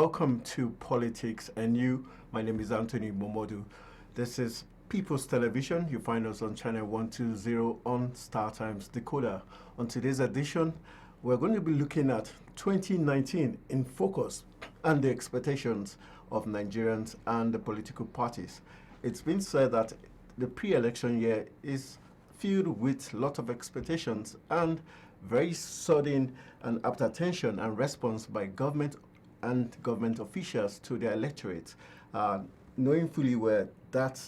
welcome to Politics and You. My name is Anthony Momodu. This is People's Television. You find us on channel 120 on StarTimes Decoder. On today's edition, we're going to be looking at 2019 in focus and the expectations of Nigerians and the political parties. It's been said that the pre-election year is filled with a lot of expectations and very sudden and apt attention and response by government and government officials to their electorate, knowing fully well that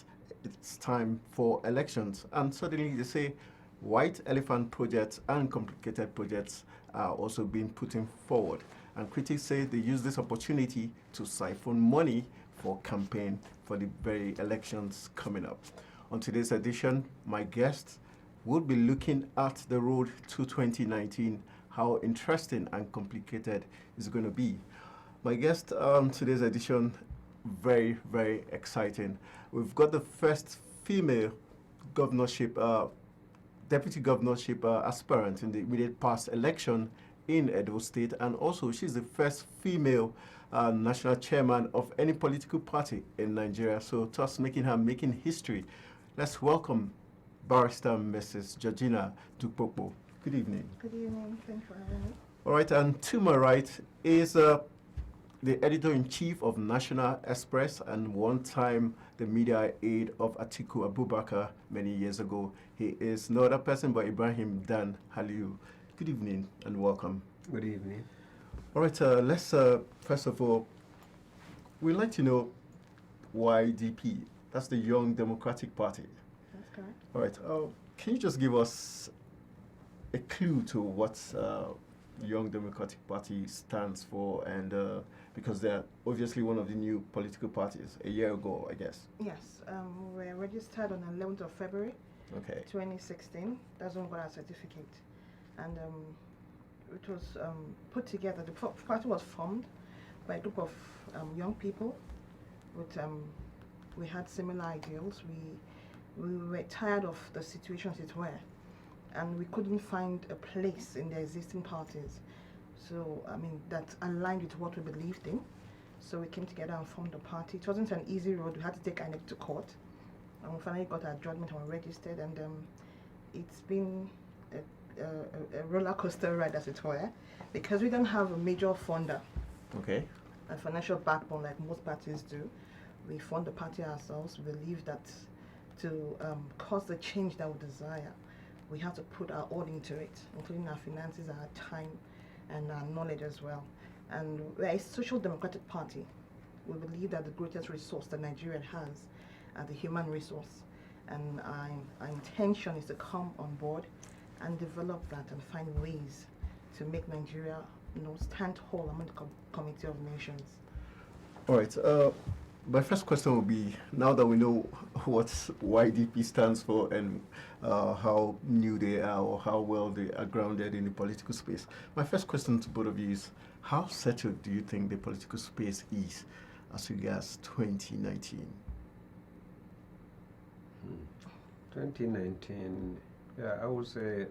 it's time for elections. And suddenly they say white elephant projects and complicated projects are also being put in forward. And critics say they use this opportunity to siphon money for campaign for the very elections coming up. On today's edition, my guests will be looking at the road to 2019, how interesting and complicated it's going to be. My guest on today's edition, very, very exciting. We've got the first female governorship, deputy governorship aspirant in the immediate past election in Edo State, and also she's the first female national chairman of any political party in Nigeria. So thus making history. Let's welcome Barrister Mrs. Georgina Dukpokpo. Good evening. Good evening. Thanks for having me. All right, and to my right is the editor-in-chief of National Express and one-time the media aide of Atiku Abubakar many years ago. He is no other person but Ibrahim Dan Haliu. Good evening and welcome. Good evening. All right, let's first of all, we'd like to know YDP. That's the Young Democratic Party. That's correct. All right, can you just give us a clue to what Young Democratic Party stands for, and because they're obviously one of the new political parties a year ago, I guess. Yes, we were registered on the 11th of February, Okay. 2016. That's when we got our certificate. And it was put together, the party was formed by a group of young people with, we had similar ideals. We were tired of the situations it were, and we couldn't find a place in the existing parties. So, I mean, that aligned with what we believed in. So we came together and formed a party. It wasn't an easy road. We had to take INEC to court. And we finally got our judgment and we registered. And it's been a roller coaster ride, as it were, because we don't have a major funder. Okay. A financial backbone like most parties do. We fund the party ourselves. We believe that to cause the change that we desire, we have to put our all into it, including our finances, our time, and our knowledge as well. And we're a social democratic party. We believe that the greatest resource that Nigeria has are the human resource. And our intention is to come on board and develop that and find ways to make Nigeria, stand whole among the Committee of Nations. All right. My first question will be, now that we know what YDP stands for and how new they are or how well they are grounded in the political space, my first question to both of you is, how settled do you think the political space is as regards 2019? 2019, yeah, I would say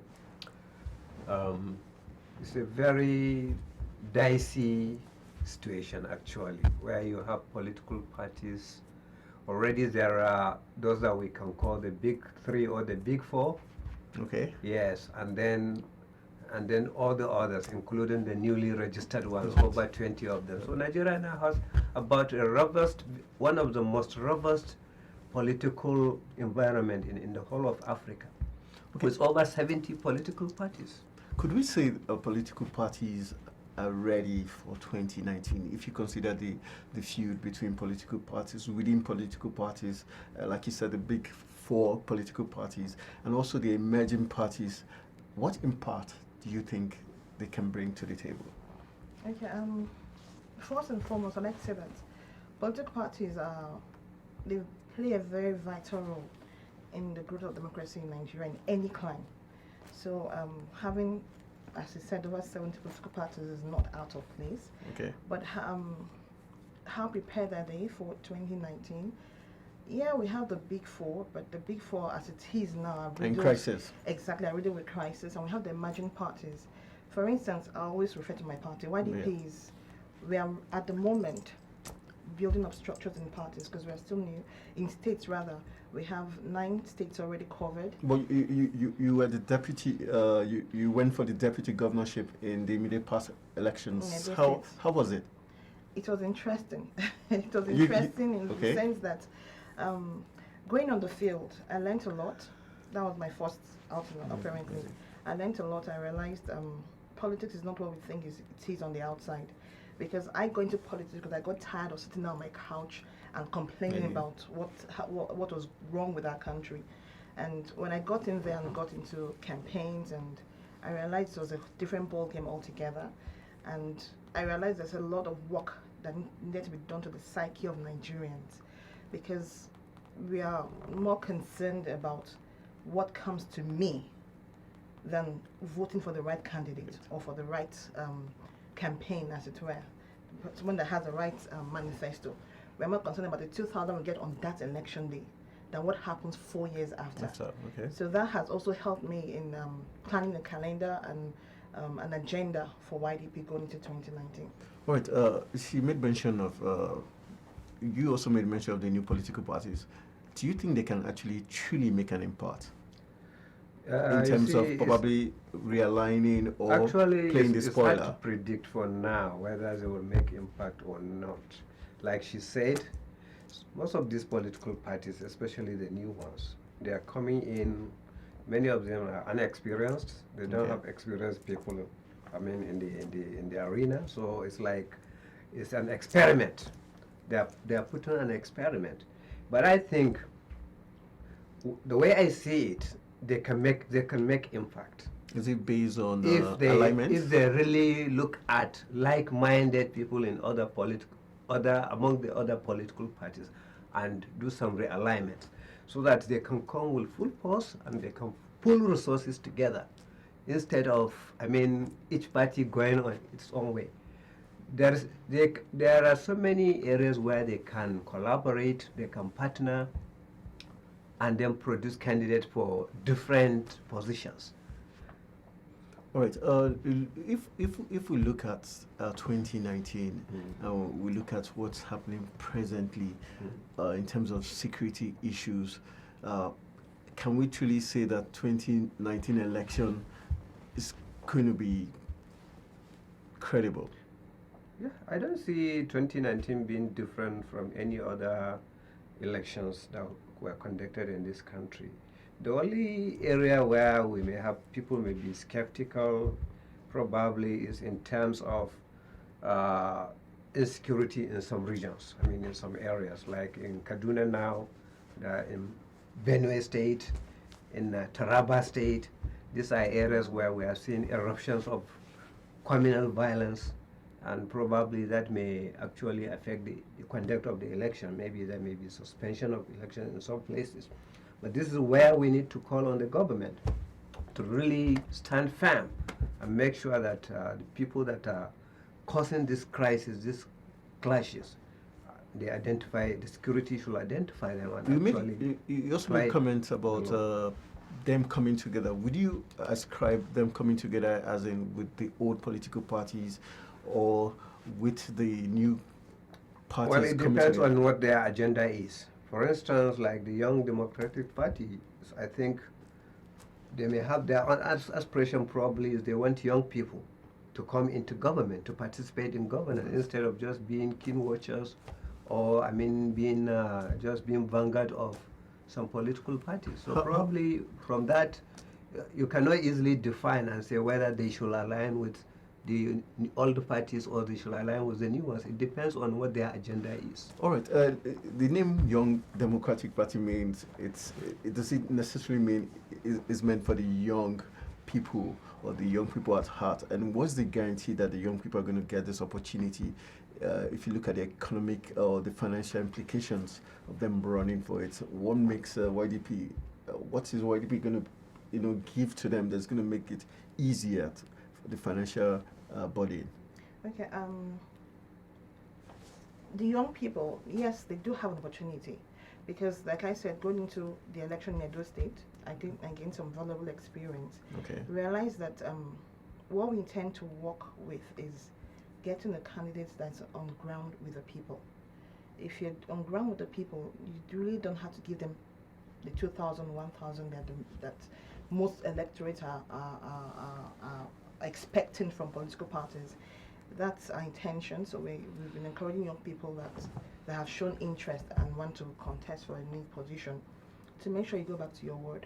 it's a very dicey situation actually, where you have political parties. Already there are those that we can call the big three or the big four. Okay. Yes, and then all the others, including the newly registered ones, Right. over 20 of them. So Nigeria now has about one of the most robust political environment in the whole of Africa, Okay. with over 70 political parties. Could we say political parties are ready for 2019 if you consider the feud between political parties, within political parties, like you said, the big four political parties, and also the emerging parties? What impact do you think they can bring to the table? Okay, first and foremost, I'd like to say that political parties they play a very vital role in the growth of democracy in Nigeria in any clime. So having, as I said, over 70 political parties is not out of place. Okay. But how prepared are they for 2019? Yeah, we have the big four, but the big four as it is now are In crisis. Exactly, are riddled with crisis, and we have the emerging parties. For instance, I always refer to my party. YDP is We are at the moment building up structures in parties because we are still new. In states, rather, we have 9 states already covered. But you were the deputy. You went for the deputy governorship in the immediate past elections. In Edo How State. how was it? It was interesting. It was You- interesting in okay. the sense that going on the field, I learned a lot. That was my first outing, apparently. I learned a lot. I realized politics is not what we think it is on the outside. Because I go into politics because I got tired of sitting on my couch and complaining about what was wrong with our country. And when I got in there and got into campaigns, and I realized it was a different ball game altogether. And I realized there's a lot of work that needed to be done to the psyche of Nigerians, because we are more concerned about what comes to me than voting for the right candidate or for the right campaign, as it were, someone that has the right manifesto. We're more concerned about the 2,000 we get on that election day than what happens 4 years after. Okay. So that has also helped me in planning a calendar and an agenda for YDP going into 2019. All right. She made mention of. You also made mention of the new political parties. Do you think they can actually truly make an impact in terms of probably realigning or actually playing the it's hard to spoiler? predict for now whether they will make impact or not. Like she said, most of these political parties, especially the new ones, they are coming in. Many of them are unexperienced. They don't Okay. have experienced people. I mean, in the arena. So it's like it's an experiment. They are put on an experiment. But I think the way I see it, they can make impact. Is it based on If alignment? they really look at like-minded people in among the other political parties and do some realignment, so that they can come with full force and they can pull resources together, instead of, I mean, each party going on its own way. There are so many areas where they can collaborate, they can partner, and then produce candidates for different positions. All right. If we look at 2019, we look at what's happening presently in terms of security issues. Can we truly say that 2019 election is going to be credible? Yeah, I don't see 2019 being different from any other elections that were conducted in this country. The only area where we may have people may be skeptical probably is in terms of insecurity in some regions. I mean, in some areas, like in Kaduna now, in Benue State, in Taraba State. These are areas where we are seeing eruptions of communal violence, and probably that may actually affect the conduct of the election. Maybe there may be suspension of election in some places. But this is where we need to call on the government to really stand firm and make sure that the people that are causing this crisis, these clashes, they identify, the security should identify them. And you also made comments about them coming together. Would you ascribe them coming together as in with the old political parties or with the new parties? Well, it coming depends together? on what their agenda is. For instance, like the Young Democratic Party, I think they may have their own aspiration. Probably is they want young people to come into government, to participate in governance, instead of just being keen watchers, or I mean, being just being vanguard of some political parties. So probably from that, you cannot easily define and say whether they should align with the old parties or they should align with the new ones. It depends on what their agenda is. All right. The name Young Democratic Party means it doesn't necessarily mean is meant for the young people or the young people at heart. And what's the guarantee that the young people are going to get this opportunity? If you look at the economic or the financial implications of them running for it, what makes YDP? What is YDP going to, give to them that's going to make it easier for the financial body? Okay. The young people, yes, they do have an opportunity, because, like I said, going into the election in Edo State, I gained some valuable experience. Okay. Realize that what we intend to work with is getting a candidate that's on ground with the people. If you're on ground with the people, you really don't have to give them the 2,000, 1,000 that most electorates are expecting from political parties. That's our intention. So we've been encouraging young people that have shown interest and want to contest for a new position to make sure you go back to your word,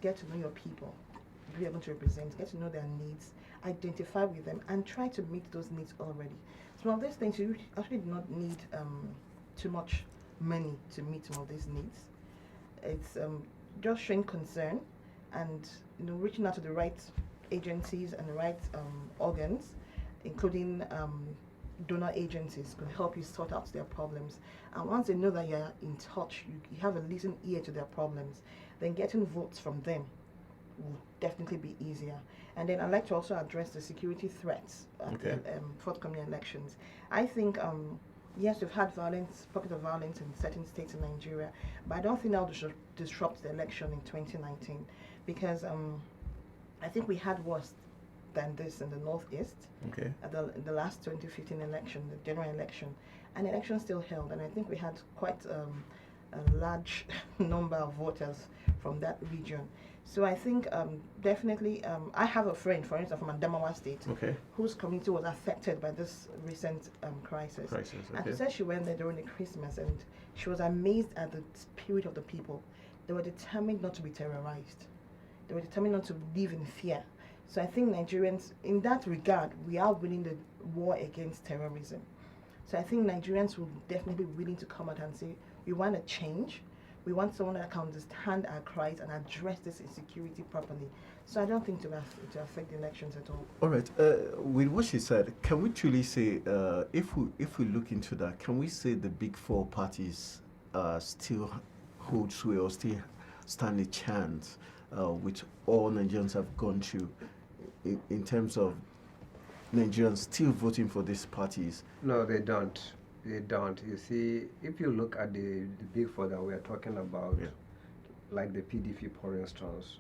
get to know your people, be able to represent, get to know their needs, identify with them, and try to meet those needs already. Some of these things you actually do not need too much money to meet some of these needs. It's just showing concern and reaching out to the right agencies and the right organs, including donor agencies, could help you sort out their problems. And once they know that you're in touch, you have a listening ear to their problems, then getting votes from them will definitely be easier. And then I'd like to also address the security threats at the forthcoming elections. I think, yes, we've had violence, pocket of violence in certain states in Nigeria, but I don't think that will disrupt the election in 2019 because I think we had worse than this in the Northeast at the last 2015 election, the general election, and the election still held, and I think we had quite a large number of voters from that region. So I think definitely, I have a friend, for instance, from Adamawa State, whose community was affected by this recent crisis. And she said she went there during the Christmas, and she was amazed at the spirit of the people. They were determined not to be terrorized. They were determined not to live in fear. So I think Nigerians, in that regard, we are winning the war against terrorism. So I think Nigerians will definitely be willing to come out and say, we want a change. We want someone that can understand our cries and address this insecurity properly. So I don't think to affect the elections at all. All right. With what she said, can we truly say, if we look into that, can we say the big four parties still hold sway or still stand a chance which all Nigerians have gone through in terms of Nigerians still voting for these parties? No, they don't. They don't. You see, if you look at the big four that we are talking about, like the PDP, for instance,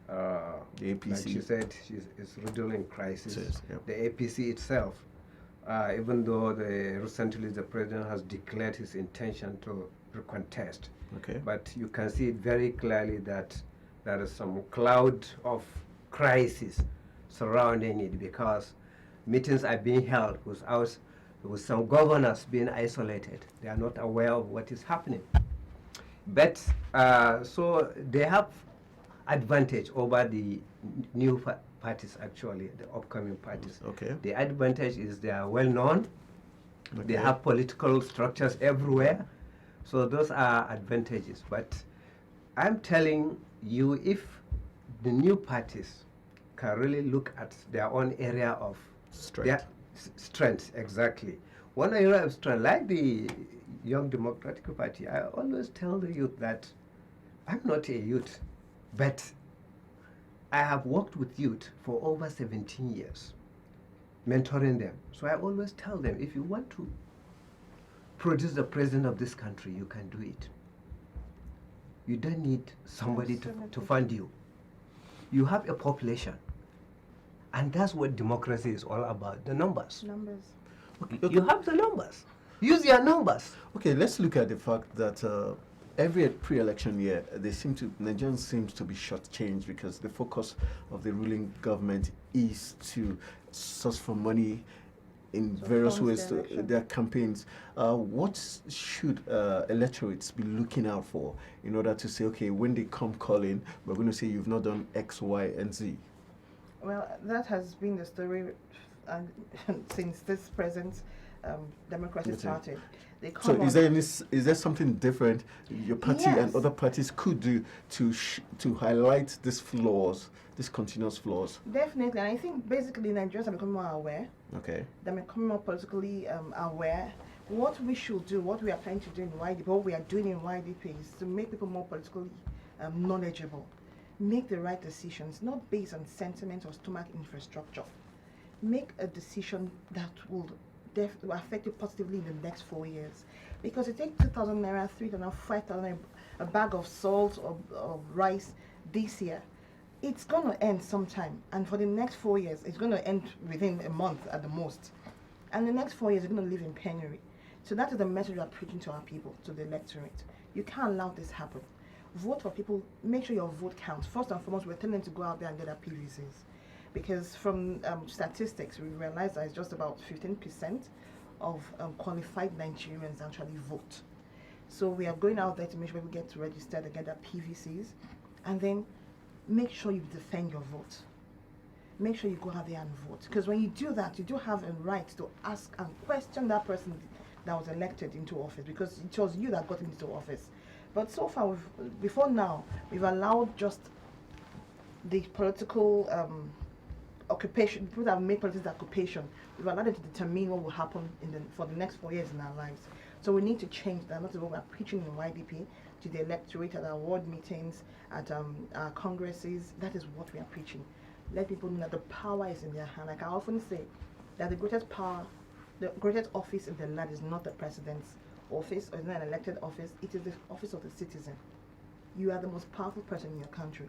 the APC, like she said, is riddled in crisis. Yep. The APC itself, even though recently the president has declared his intention to contest, but you can see it very clearly that there is some cloud of crisis surrounding it because meetings are being held with some governors being isolated. They are not aware of what is happening. But so they have advantage over the new parties, actually, the upcoming parties. The advantage is they are well known. They have political structures everywhere. So those are advantages. But I'm telling you, if the new parties can really look at their own area of strength, exactly. One area of strength, like the Young Democratic Party, I always tell the youth that I'm not a youth, but I have worked with youth for over 17 years, mentoring them. So I always tell them, if you want to produce the president of this country, you can do it. You don't need somebody to fund you. You have a population. And that's what democracy is all about, the numbers. You have the numbers. Use your numbers. Okay, let's look at the fact that every pre-election year, Nigerians seems to be shortchanged because the focus of the ruling government is to source for money in various ways to their campaigns. What should electorates be looking out for in order to say, okay, when they come calling, we're going to say you've not done X, Y, and Z? Well, that has been the story since this present democracy started. So is there something different your party and other parties could do to highlight these flaws, these continuous flaws? Definitely, and I think basically Nigerians are becoming more aware. They're becoming more politically aware. What we should do, what we are trying to do in YDP, what we are doing in YDP is to make people more politically knowledgeable. Make the right decisions, not based on sentiment or stomach infrastructure. Make a decision that will affect you positively in the next 4 years. Because it takes 2,000 naira, 3,000, 5,000, a bag of salt or rice this year. It's going to end sometime. And for the next 4 years, it's going to end within a month at the most. And the next 4 years, you're going to live in penury. So that is the message we are preaching to our people, to the electorate. You can't allow this happen. Vote for people. Make sure your vote counts. First and foremost, we're telling them to go out there and get their PVCs. Because from statistics, we realize that it's just about 15% of qualified Nigerians actually vote. So we are going out there to make sure people get registered and get their PVCs. And then make sure you defend your vote. Make sure you go out there and vote. Because when you do that, you do have a right to ask and question that person that was elected into office, because it was you that got him into office. But so far, before now, we've allowed just the political occupation, people that have made politics occupation, we've allowed them to determine what will happen for the next 4 years in our lives. So we need to change that. That's what we're preaching in YDP to the electorate at our ward meetings, at our congresses. That is what we are preaching. Let people know that the power is in their hand. Like I often say, that the greatest power, the greatest office in the land is not the president's office, or it's not an elected office. It is the office of the citizen. You are the most powerful person in your country.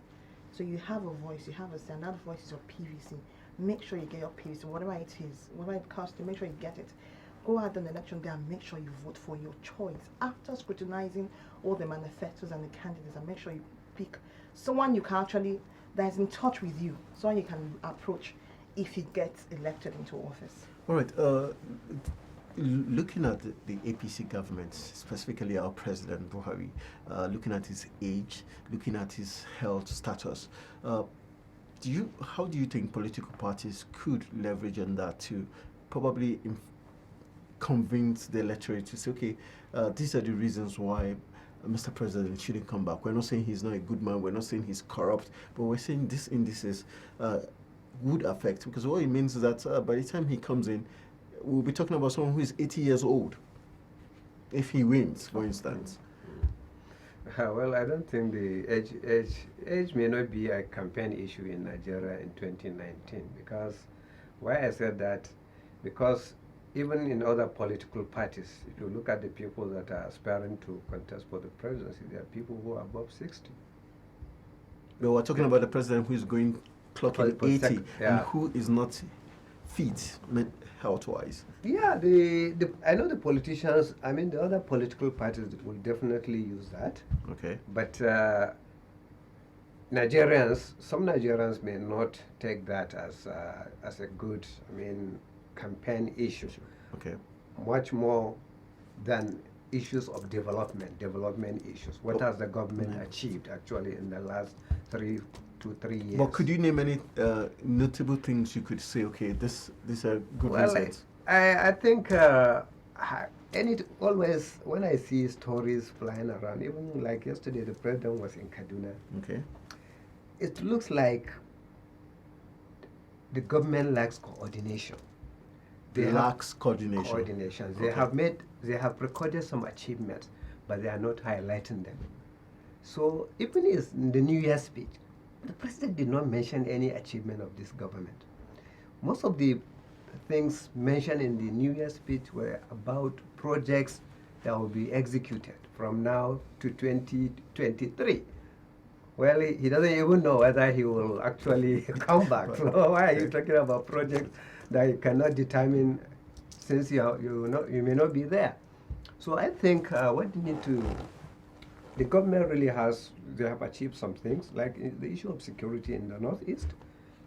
So you have a voice, you have a stand. That voice is your PVC. Make sure you get your PVC, whatever it is, whatever it costs you, make sure you get it. Go out on the election day and make sure you vote for your choice. After scrutinizing all the manifestos and the candidates, and make sure you pick someone you can actually, that is in touch with you, someone you can approach if he gets elected into office. All right. Looking at the APC government, specifically our President Buhari, looking at his age, looking at his health status, how do you think political parties could leverage on that to probably convince the electorate to say, okay, these are the reasons why Mr. President shouldn't come back. We're not saying he's not a good man, we're not saying he's corrupt, but we're saying these indices would affect, because what it means is that by the time he comes in, we'll be talking about someone who is 80 years old, if he wins, for instance. Well, I don't think the age may not be a campaign issue in Nigeria in 2019, because why I said that, because even in other political parties, if you look at the people that are aspiring to contest for the presidency, there are people who are above 60. But we're talking about the president who is clocking 80 and who is not fit health-wise. Yeah, I know the politicians, I mean the other political parties will definitely use that. Okay. But some Nigerians may not take that as a good, campaign issue. Okay. Much more than issues of development issues. What has the government achieved actually in the last 3 to 3 years? But could you name any notable things you could say, okay, these are good results? I think always when I see stories flying around, even like yesterday the president was in Kaduna. Okay. It looks like the government lacks coordination. They lacks coordination. Coordination. Okay. They have recorded some achievements, but they are not highlighting them. So even in the New Year speech, the president did not mention any achievement of this government. Most of the things mentioned in the New Year speech were about projects that will be executed from now to 2023. Well, he doesn't even know whether he will actually come back. So why are you talking about projects that you cannot determine, since you may not be there? So I think the government really they have achieved some things, like the issue of security in the Northeast.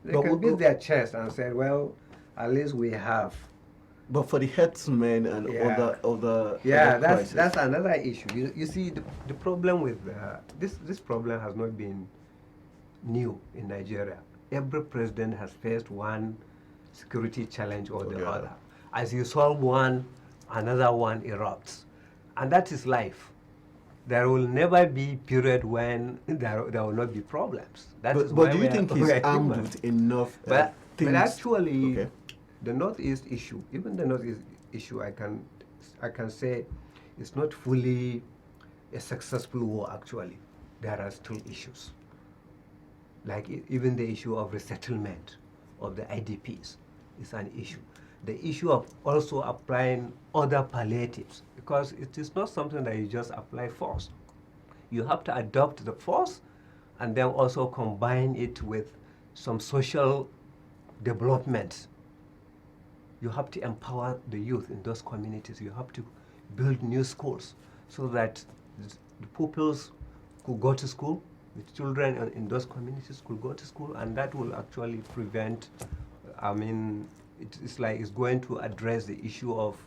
They can beat their chest and say, well, at least we have. But for the headsmen and other that's another issue. You see, the problem with this problem has not been new in Nigeria. Every president has faced one security challenge or the other. As you solve one, another one erupts, and that is life. There will never be period when there will not be problems. But do you think he's armed with enough things? But actually, the Northeast issue, even the Northeast issue, I can say it's not fully a successful war. Actually, there are still issues, like even the issue of resettlement of the IDPs is an issue. The issue of also applying other palliatives, because it is not something that you just apply force. You have to adopt the force and then also combine it with some social development you have to empower the youth in those communities. You have to build new schools so that the pupils could go to school, the children in those communities could go to school, and that will actually prevent, I mean, it's like it's going to address the issue of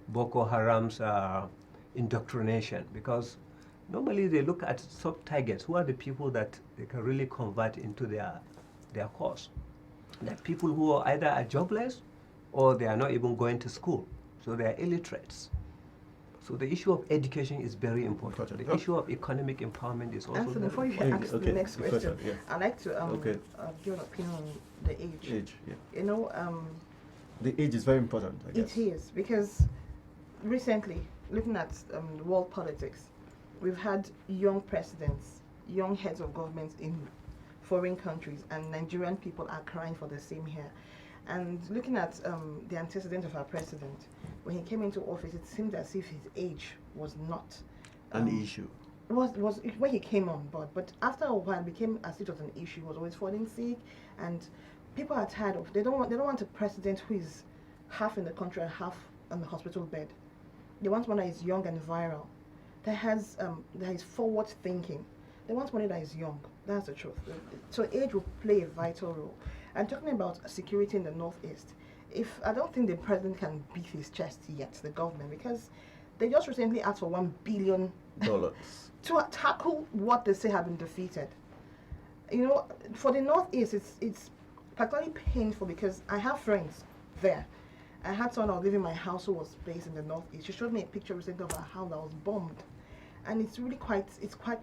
Boko Haram's indoctrination, because normally they look at sub-targets. Who are the people that they can really convert into their cause? There are people who are either jobless or they are not even going to school, so they are illiterates. So the issue of education is very important. The issue of economic empowerment is also Anthony, very before you important. ask the next question, Yeah. I'd like to give an opinion on the age. Age, yeah. You know, The age is very important, I guess. it is, because recently, looking at world politics, we've had young presidents, young heads of governments in foreign countries, and Nigerian people are crying for the same here. And looking at the antecedent of our president, when he came into office, it seemed as if his age was not An issue. was when he came on board. But after a while, it became as if it was an issue. He was always falling sick, and people are tired of. They don't want a president who is half in the country and half on the hospital bed. They want one that is young and viral, that is forward thinking. They want one that is young. That's the truth. So age will play a vital role. And talking about security in the Northeast, I don't think the president can beat his chest yet, the government, because they just recently asked for $1 billion to tackle what they say have been defeated. You know, for the Northeast, it's particularly painful because I have friends there. I had someone I was living in my house who was based in the Northeast. She showed me a picture recently of her house that was bombed, and it's really quite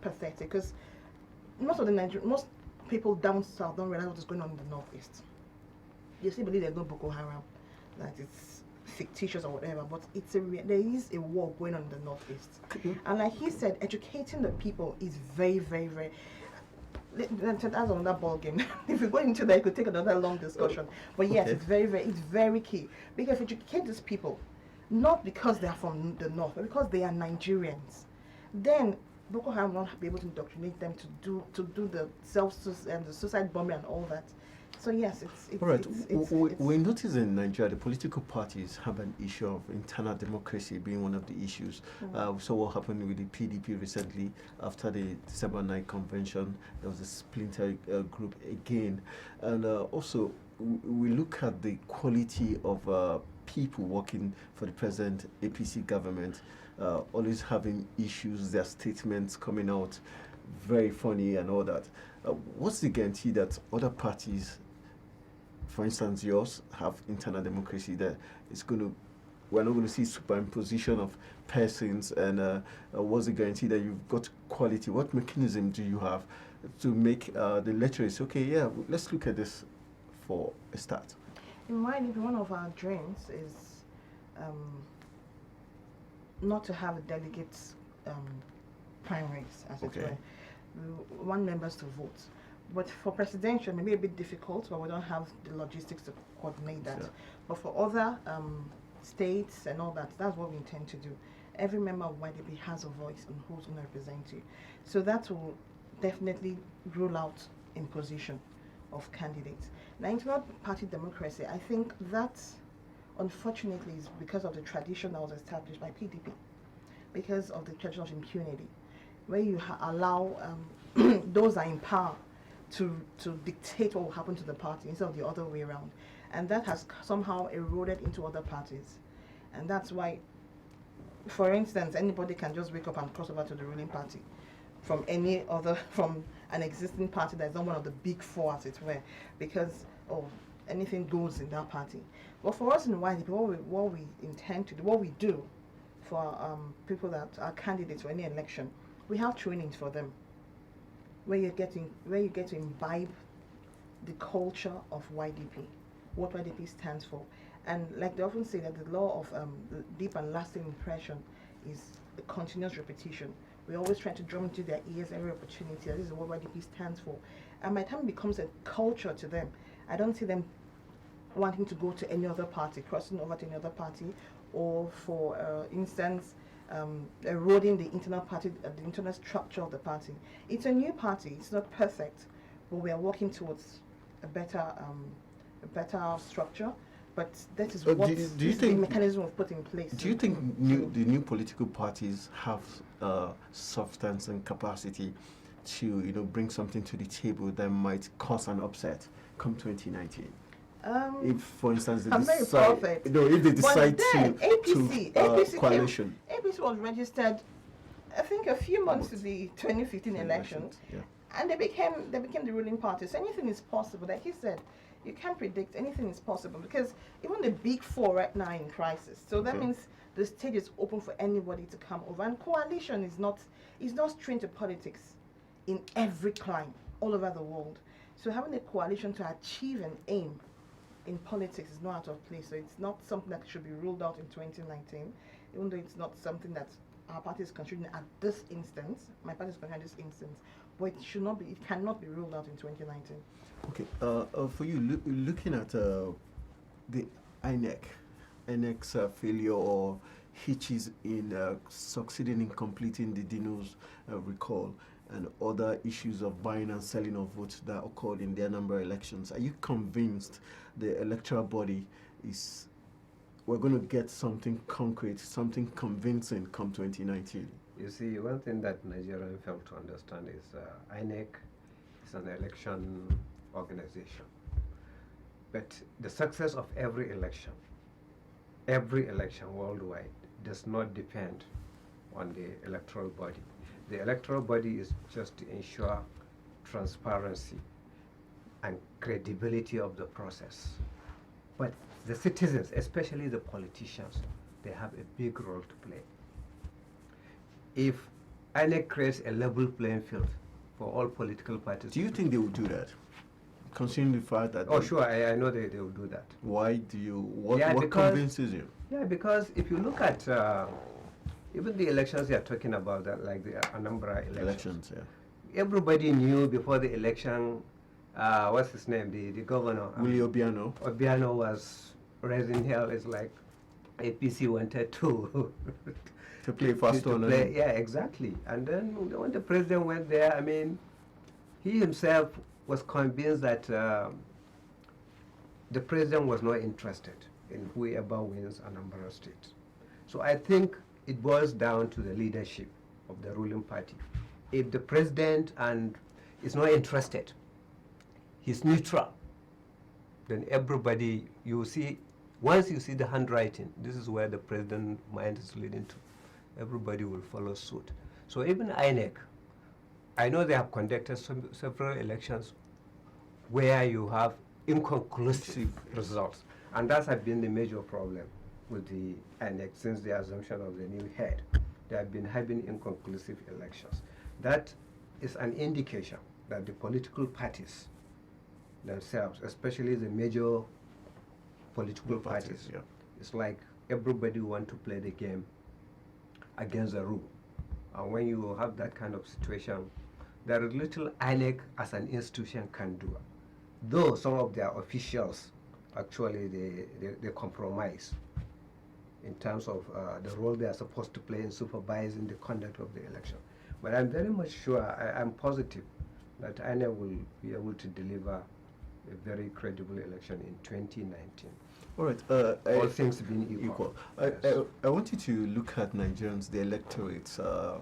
pathetic, because most people down south don't realize what is going on in the Northeast. You still believe there's no Boko Haram, that it's fictitious or whatever, but there is a war going on in the Northeast. And like he said, educating the people is very, very, very. That's another ball game. If you go into that, you could take another long discussion. But yes, it's very key, because if you educate these people, not because they are from the north, but because they are Nigerians, then Boko Haram will not be able to indoctrinate them to do the the suicide bombing and all that. So yes, all right. We notice in Nigeria the political parties have an issue of internal democracy being one of the issues. We saw what happened with the PDP recently after the December 9 convention. There was a splinter group again, and also we look at the quality of people working for the present APC government. Always having issues, their statements coming out very funny and all that. What's the guarantee that other parties, for instance yours, have internal democracy that we're not going to see superimposition of persons, and what's the guarantee that you've got quality? What mechanism do you have to make the lecturers say, okay, yeah, let's look at this for a start? In my opinion, one of our dreams is not to have a delegates primaries, as it were. We want members to vote. But for presidential, maybe a bit difficult, but we don't have the logistics to coordinate that. Sure. But for other states and all that, that's what we intend to do. Every member of YDP has a voice on who's going to represent you. So that will definitely rule out imposition of candidates. Now, internal party democracy, I think that unfortunately is because of the tradition that was established by PDP, because of the tradition of impunity, where you allow those that are in power to dictate what will happen to the party instead of the other way around. And that has somehow eroded into other parties. And that's why, for instance, anybody can just wake up and cross over to the ruling party from an existing party that is not one of the big four, as it were, because anything goes in that party. But for us in YDP, what we intend to do, what we do for people that are candidates for any election, we have trainings for them, where you get to imbibe the culture of YDP, what YDP stands for. And like they often say, that the law of deep and lasting impression is a continuous repetition. We always try to drum into their ears every opportunity that this is what YDP stands for. And by the time it becomes a culture to them, I don't see them wanting to go to any other party, crossing over to any other party, or for instance, eroding the internal party, the internal structure of the party. It's a new party. It's not perfect, but we are working towards a better structure. But that is Do what you this think- mechanism was put in place. Do you think the new political parties have substance and capacity to bring something to the table that might cause an upset come 2019? If, for instance, they I'm very decide, perfect. if they decide But then APC coalition, APC was registered, I think, a few months to the 2015 elections, yeah. and they became the ruling party. So anything is possible. Like he said, you can't predict anything is possible because even the big four right now are in crisis. So that means the stage is open for anybody to come over. And coalition is not strained to politics in every clime all over the world. So having a coalition to achieve an aim in politics is not out of place. So it's not something that should be ruled out in 2019, even though it's not something that our party is considering at this instance. My party is considering this instance, but it cannot be ruled out in 2019. Okay. For you, looking at the INEC's failure or hitches in succeeding in completing the Dino's recall and other issues of buying and selling of votes that occurred in their number elections, are you convinced the electoral body we're going to get something concrete, something convincing come 2019? You see, one thing that Nigerians fail to understand is INEC is an election organization. But the success of every election worldwide, does not depend on the electoral body. The electoral body is just to ensure transparency and credibility of the process. But the citizens, especially the politicians, they have a big role to play. If INEC creates a level playing field for all political parties. Do you think they will do that? Considering the fact that... Oh, sure, I know they will do that. Why do you... What convinces you? Yeah, because if you look at even the elections they are talking about, that like the Anambra elections, yeah. Everybody knew before the election, what's his name, the governor? Willie Obiano. Obiano was raising hell. It's like APC wanted to... to play fast on it. Yeah, exactly. And then when the president went there, I mean, he himself was convinced that the president was not interested in whoever wins Anambra State. So I think it boils down to the leadership of the ruling party. If the president is not interested, he's neutral, then everybody, you see, once you see the handwriting, this is where the president's mind is leading to. Everybody will follow suit. So even INEC, I know they have conducted several elections where you have inconclusive results. And that has been the major problem with the INEC since the assumption of the new head. They have been having inconclusive elections. That is an indication that the political parties themselves, especially the major political parties, yeah. it's like everybody want to play the game against the rule. And when you have that kind of situation, there is little INEC as an institution can do. Though some of their officials, actually, they compromise in terms of the role they are supposed to play in supervising the conduct of the election. But I'm very much sure, I'm positive that INEC will be able to deliver a very credible election in 2019. All right. All things being equal. Yes. I want you to look at Nigerians, the electorate, for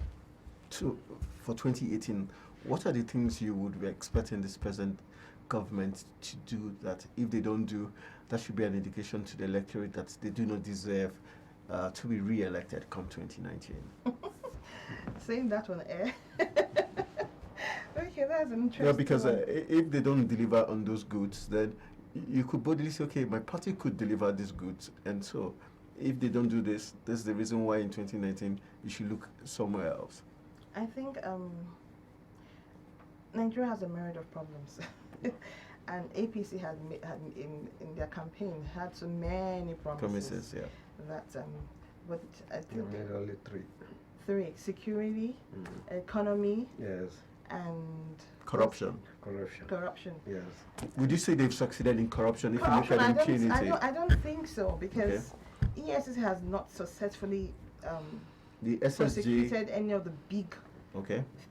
2018. What are the things you would be expecting this present government to do that if they don't do, that should be an indication to the electorate that they do not deserve to be re-elected come 2019? Saying that on air. Okay, that's an interesting. Yeah, because if they don't deliver on those goods, then you could boldly say, okay, my party could deliver these goods, and so if they don't do this, that's the reason why in 2019 you should look somewhere else. I think Nigeria has a myriad of problems, and APC had in their campaign had so many promises. Yeah. That but I think only three. Three: security, economy, yes, and corruption. Corruption. Yes. Would you say they've succeeded in corruption if you look at impunity? I don't think so, because ESS has not successfully the SSG prosecuted any of the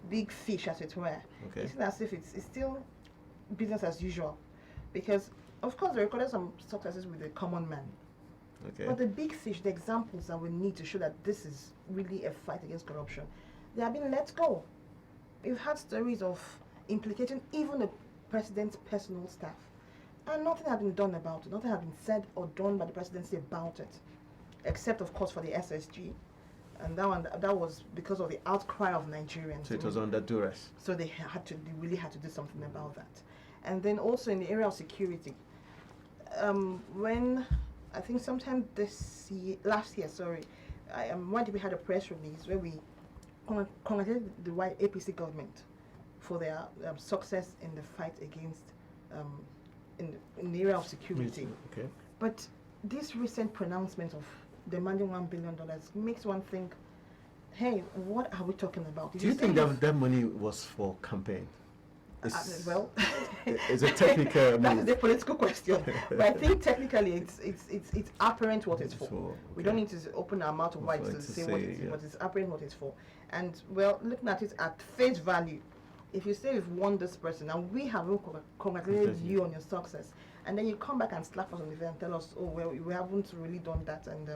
big fish, as it were. Okay. It's not as if it's still business as usual, because Of course, they recorded some successes with the common man. Okay. But the big fish, the examples that we need to show that this is really a fight against corruption, they have been let go. We've had stories of implicating even the president's personal staff, and nothing has been done about it. Nothing has been said or done by the presidency about it, except of course for the SSG, and that was because of the outcry of Nigerians. So it was under duress. So they really had to do something about that. And then also in the area of security, when I think sometime last year, when we had a press release where we congratulated the white APC government for their success in the fight against in the area of security. Okay. But this recent pronouncement of demanding $1 billion makes one think, hey, what are we talking about? Do you think that money was for campaign? Well, it's a technical that move. is a political question. But I think technically it's apparent what it's for. Okay. We don't need to open our mouth wide to say what it is, but it's apparent what it's for. And well, looking at it at face value, if you say you've won this person and we have congratulated you on your success, and then you come back and slap us on the face and tell us, oh well, we haven't really done that, and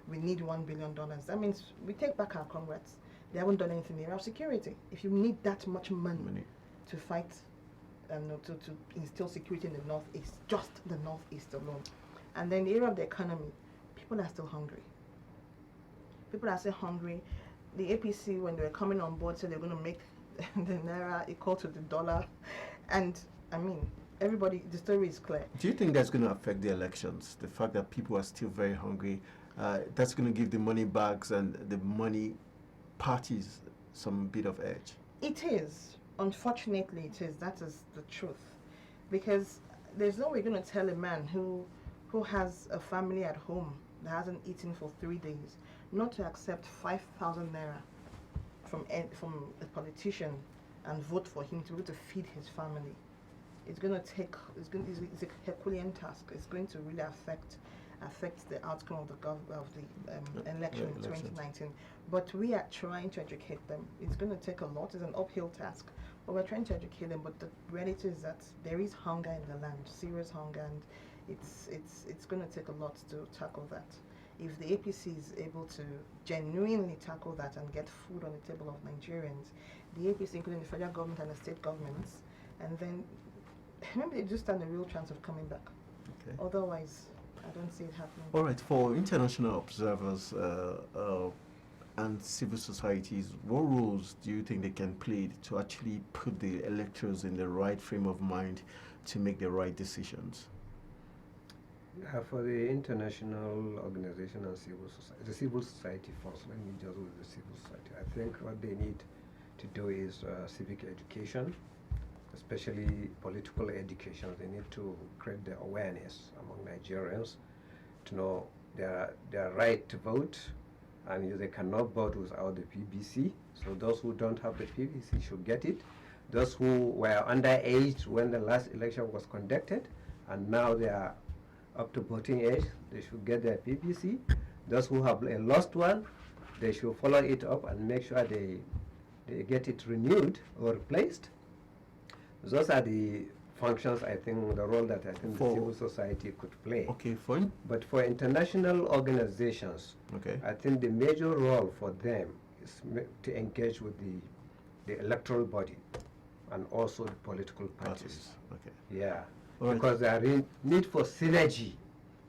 we need $1 billion. That means we take back our congrats. They haven't done anything in the area of security. If you need that much money to fight to instill security in the Northeast, just the Northeast alone. And then the area of the economy, people are still hungry. People are still hungry. The APC, when they were coming on board, said they're going to make the Naira equal to the dollar. And, I mean, everybody, the story is clear. Do you think that's going to affect the elections? The fact that people are still very hungry, that's going to give the money bags and the money parties some bit of edge? It is. Unfortunately, it is. That is the truth. Because there's no way you're going to tell a man who has a family at home that hasn't eaten for 3 days not to accept 5,000 naira from a politician and vote for him to be able to feed his family. It's going to take. It's a Herculean task. It's going to really affect the outcome of the election in 2019. But we are trying to educate them. It's going to take a lot. It's an uphill task. But we're trying to educate them. But the reality is that there is hunger in the land, serious hunger, and it's going to take a lot to tackle that. If the APC is able to genuinely tackle that and get food on the table of Nigerians, the APC, including the federal government and the state governments, and then maybe they just stand a real chance of coming back. Okay. Otherwise, I don't see it happening. All right. For international observers and civil societies, what roles do you think they can play to actually put the electors in the right frame of mind to make the right decisions? For the international organization and the civil society first, let me just with the civil society. I think what they need to do is civic education, especially political education. They need to create the awareness among Nigerians to know their right to vote, and they cannot vote without the PBC. So those who don't have the PBC should get it. Those who were underage when the last election was conducted, and now they are up to voting age, they should get their PBC. Those who have a lost one, they should follow it up and make sure they get it renewed or replaced. Those are the functions, I think, the role that I think the civil society could play. Okay, fine. But for international organizations, I think the major role for them is to engage with the electoral body and also the political parties. Okay. Yeah. All because there is need for synergy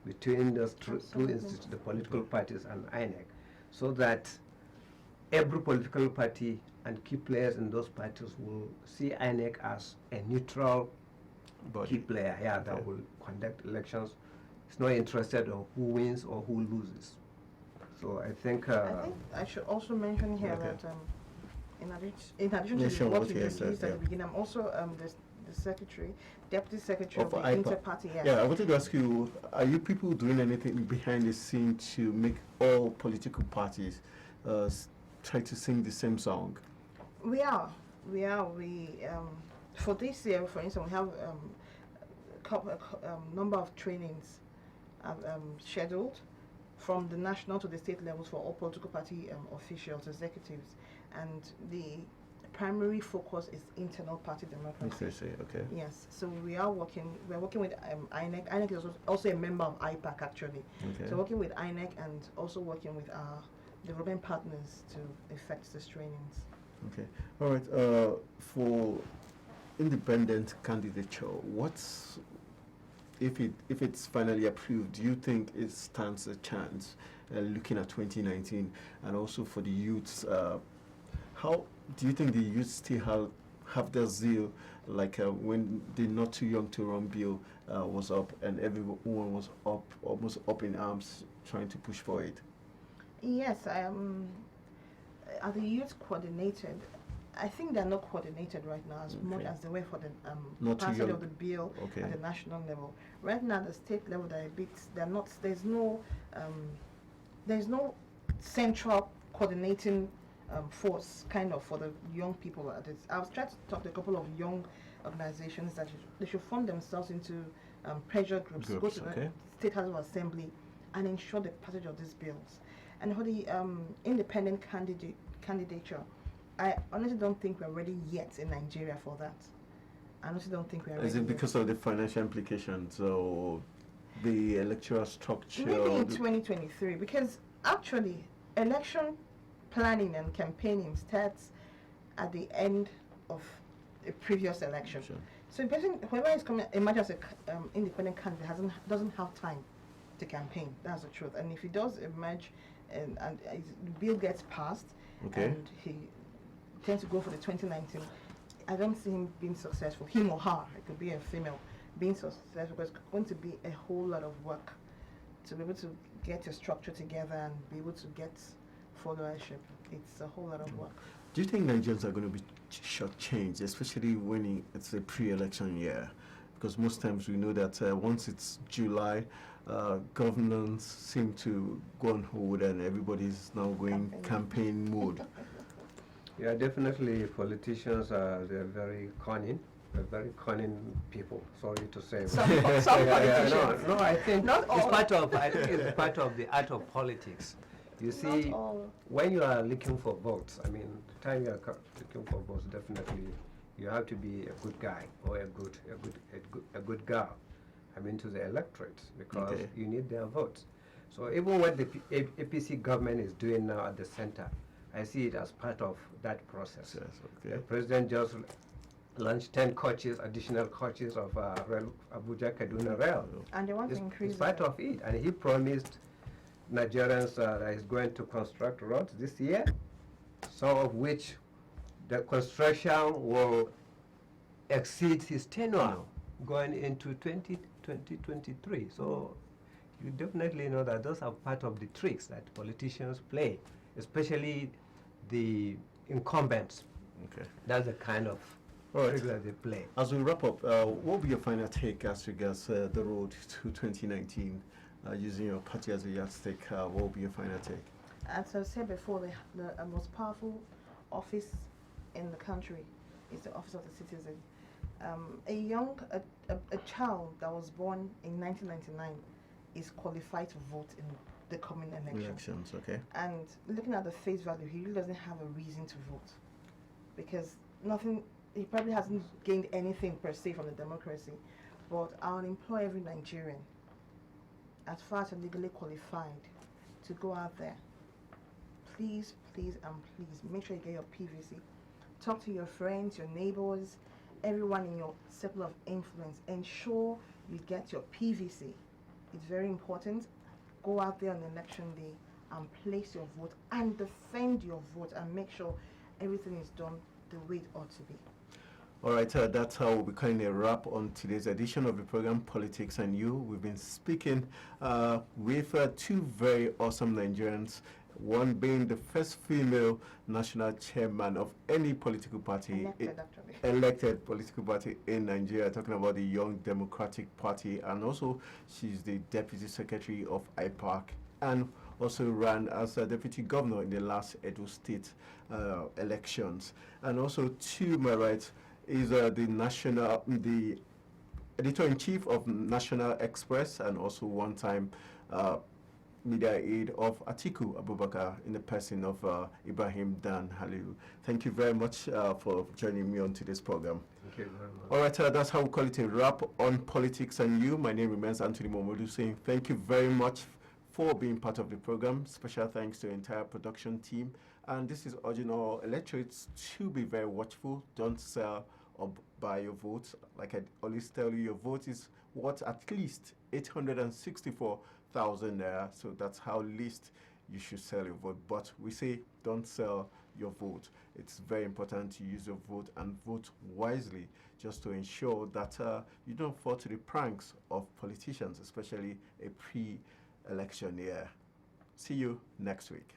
between those two institutions, the political parties and INEC, so that every political party and key players in those parties will see INEC as a neutral key player that will conduct elections. It's not interested in who wins or who loses. So I think I should also mention here that in addition to what you released at the beginning, I'm also the secretary, deputy secretary of the inter-party. Yeah, I wanted to ask you: are you people doing anything behind the scene to make all political parties try to sing the same song? We are. For this year, for instance, we have a number of trainings scheduled from the national to the state levels for all political party officials, executives, and the primary focus is internal party democracy. Okay. Yes, so we're working with INEC. INEC is also a member of IPAC actually. Okay. So working with INEC and also working with our development partners to effect these trainings. Okay. All right. For independent candidature, what's if it's finally approved? Do you think it stands a chance looking at 2019 and also for the youths? How do you think the youth still have their zeal, like when the Not Too Young to Run bill was up and everyone was almost up in arms trying to push for it? Yes, are the youth coordinated? I think they're not coordinated right now as much as they were for the passage of the bill at the national level. Right now, at the state level, they're not. There's no central coordinating force kind of for the young people. I was trying to talk to a couple of young organizations that they should form themselves into pressure groups, go to the State House of Assembly and ensure the passage of these bills. And for the independent candidature, I honestly don't think we're ready yet in Nigeria for that. I honestly don't think we're ready. Is it because of the financial implications or the electoral structure? Maybe in 2023, because actually election planning and campaigning starts at the end of a previous election. Sure. So whoever is coming, imagine as an independent candidate doesn't have time to campaign. That's the truth. And if he does emerge and the bill gets passed, and he tends to go for the 2019, I don't see him being successful. Him or her, it could be a female, being successful, because it's going to be a whole lot of work to be able to get your structure together and be able to get followership. It's a whole lot of work. Do you think Nigerians are going to be shortchanged, especially when it's a pre-election year? Because most times we know that once it's July, governments seem to go on hold and everybody's now going campaign mode. Yeah, definitely politicians they're very cunning. They're very cunning people. Sorry to say. Some politicians. No, I think not all. I think it's part of the art of politics. You see, when you are looking for votes, I mean, the time you are looking for votes, definitely you have to be a good guy or a good girl. I mean, to the electorate, because you need their votes. So even what the APC government is doing now at the center, I see it as part of that process. Yes, The president just launched 10 coaches, additional coaches of Abuja Kaduna Rail. And they want to increase it's part of it. And he promised Nigerians that he's going to construct roads this year, some of which the construction will exceed his tenure going into 2023. So you definitely know that those are part of the tricks that politicians play, especially the incumbents. That's the kind of tricks that they play. As we wrap up, what will be your final take as regards the road to 2019? Using your party as a yardstick, what will be your final take? As I said before, the most powerful office in the country is the office of the citizen. A child that was born in 1999 is qualified to vote in the coming elections. And looking at the face value, he really doesn't have a reason to vote, because he probably hasn't gained anything per se from the democracy. But I'll employ every Nigerian, as far as legally qualified, to go out there. Please, please, and please make sure you get your PVC. Talk to your friends, your neighbors, everyone in your circle of influence. Ensure you get your PVC. It's very important. Go out there on election day and place your vote and defend your vote and make sure everything is done the way it ought to be. All right, that's how we'll be kind of wrap on today's edition of the program Politics and You. We've been speaking with two very awesome Nigerians, one being the first female national chairman of any political party, elected political party in Nigeria, talking about the Young Democratic Party, and also she's the deputy secretary of IPAC and also ran as a deputy governor in the last Edo State elections. And also to my right is the editor-in-chief of National Express and also one-time media aide of Atiku Abubakar in the person of Ibrahim Dan Halilu. Thank you very much for joining me on today's program. Thank you very much. All right, that's how we call it a wrap on Politics and You. My name remains Anthony Momodu, saying thank you very much for being part of the program. Special thanks to the entire production team. And this is urging all electorates to be very watchful. Don't sell or buy your votes. Like I always tell you, your vote is worth at least 864,000 naira. So that's how least you should sell your vote. But we say don't sell your vote. It's very important to use your vote and vote wisely, just to ensure that you don't fall to the pranks of politicians, especially a pre-election year. See you next week.